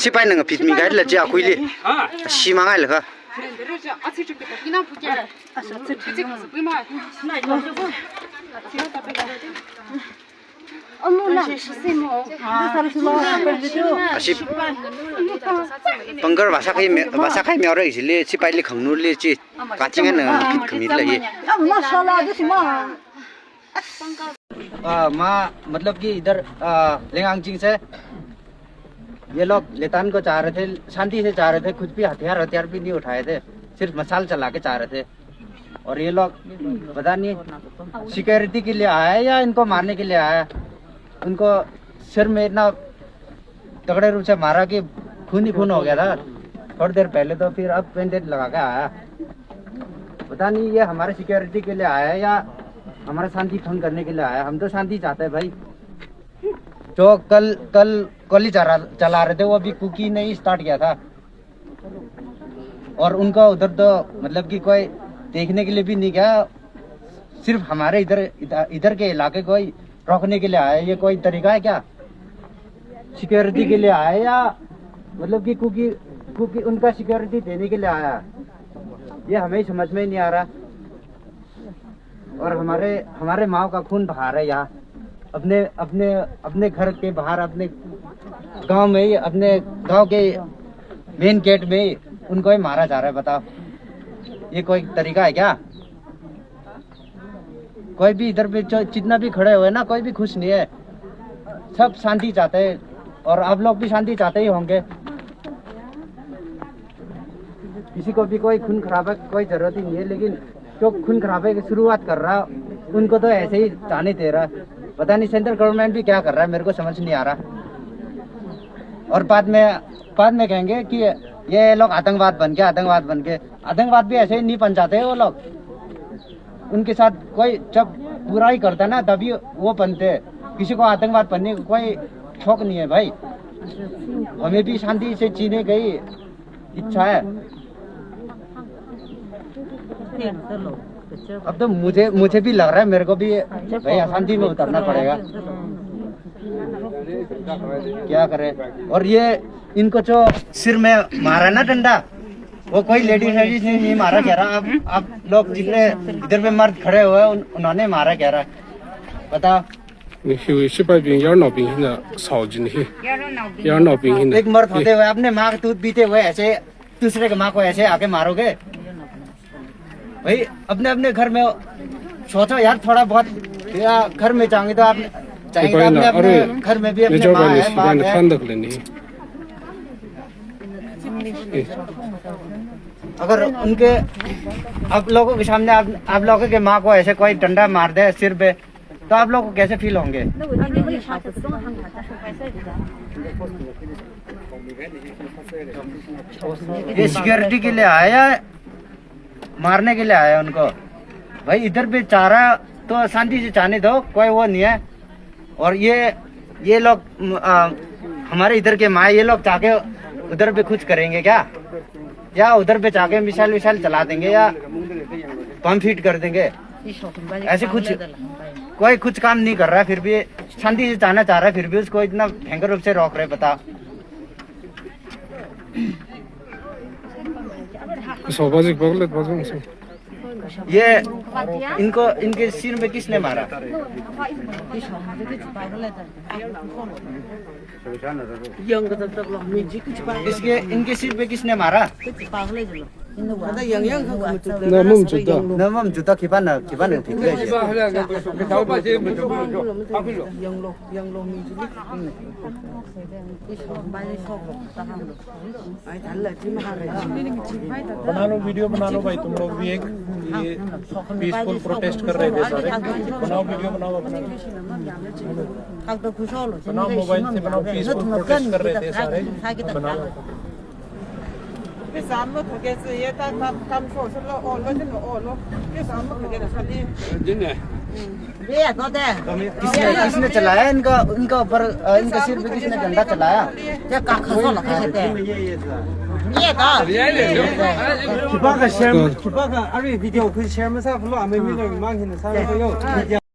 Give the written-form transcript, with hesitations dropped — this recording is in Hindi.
sipai nang pit mi gai la ja khuili si mangai la kha panggar bahasa kai meo ra isile sipai le khangnu le chi kachinga na pit khmi la ye माँ मतलब कि इधर लेंगांगचिंग से ये लोग लेतान को चाह रहे थे, शांति से चाह रहे थे, कुछ भी हथियार भी नहीं उठाए थे, सिर्फ मसाल चला के चाह रहे थे। और ये लोग पता नहीं सिक्योरिटी के लिए आया या इनको मारने के लिए आया। उनको सिर में इतना तगड़े रूप से मारा कि खून ही खून हो गया था थोड़ी देर पहले, तो फिर अब बैंडेज लगा के आया। पता नहीं ये हमारे सिक्योरिटी के लिए आया या हमारा शांति भंग करने के लिए आया। हम तो शांति चाहते हैं भाई। जो कल ही चला रहे थे वो अभी कुकी नहीं स्टार्ट किया था, और उनका उधर तो मतलब कि कोई देखने के लिए भी नहीं गया, सिर्फ हमारे इधर के इलाके को रोकने के लिए आया। ये कोई तरीका है क्या? सिक्योरिटी के लिए आया या मतलब कि कुकी उनका सिक्योरिटी देने के लिए आया, ये हमें समझ में नहीं आ रहा। और हमारे माँ का खून बहा रहा है यहाँ अपने घर के बाहर, अपने गांव में ही, अपने गांव के मेन गेट में ही उनको ही मारा जा रहा है। बताओ ये कोई तरीका है क्या? कोई भी इधर पे जितना भी खड़े हुए ना, कोई भी खुश नहीं है, सब शांति चाहते हैं और आप लोग भी शांति चाहते ही होंगे। किसी को भी कोई खून खराबे की कोई जरूरत ही नहीं है, लेकिन जो खून खराबे की शुरुआत कर रहा उनको तो ऐसे ही जाने दे रहा। पता नहीं सेंट्रल गवर्नमेंट भी क्या कर रहा है, मेरे को समझ नहीं आ रहा। और बाद में कहेंगे कि ये लोग आतंकवाद बन के आतंकवाद भी ऐसे ही नहीं बन जाते वो लोग। उनके साथ कोई जब बुराई करता ना तभी वो बनते। किसी को आतंकवाद बनने का कोई शौक नहीं है भाई। हमें भी शांति से जीने की इच्छा है। अब तो मुझे भी लग रहा है, मेरे को भी भाई अशांति में उतरना पड़ेगा। क्या करे? और ये इनको जो सिर में मारा ना डंडा, वो कोई लेडीज नहीं मारा कह रहा। आप लोग जितने इधर पे मर्द खड़े हुए उन्होंने मारा कह रहा। बताओ एक मर्द होते हुए अपने माँ का दूध पीते हुए ऐसे दूसरे के माँ को ऐसे आके मारोगे भाई? अपने घर में सोचो यार थोड़ा बहुत। या घर में जाएंगे तो आप चाहिए अपने घर में भी अपने माँ है, बाप है। अगर उनके आप लोगों के सामने आप लोगों के माँ को ऐसे कोई डंडा मार दे सिर पे, तो आप लोग को कैसे फील होंगे? ये सिक्योरिटी के लिए आया मारने के लिए आया उनको भाई? इधर भी चाह रहा तो शांति से जाने दो, कोई वो नहीं है। और ये लोग हमारे इधर के माँ ये लोग जाके उधर पे कुछ करेंगे क्या? या उधर पे जाके मिसाइल चला देंगे या पंप फीट कर देंगे? ऐसे कोई कुछ काम नहीं कर रहा, फिर भी शांति से जाना चाह रहा है, फिर भी उसको इतना भयंकर रूप से रोक रहे। बता ये इनके सिर में किसने मारा? इनके सिर पे किसने मारा? नमम जुता किपान ठीक है। बना लो वीडियो बना लो भाई, तुम लोग भी एक ये पीसफुल प्रोटेस्ट कर रहे थे सारे। बनाओ वीडियो बनाओ अपना, बनाओ मोबाइल से बनाओ। पीसफुल प्रोटेस्ट कर रहे थे सारे, बनाओ। cái sản mất cái gì ta cầm sổ cho nó ổn lên nó ổn luôn cái sản mất cái là đi जिन है ये तो दे किसने चलाया इनका ऊपर? इनका सिर पे किसने डंडा चलाया? क्या का खसो लगा है ये तो किपा का अरे वीडियो कुछ शेयर में सब लो हमें भी लोग मांग हिन सारे को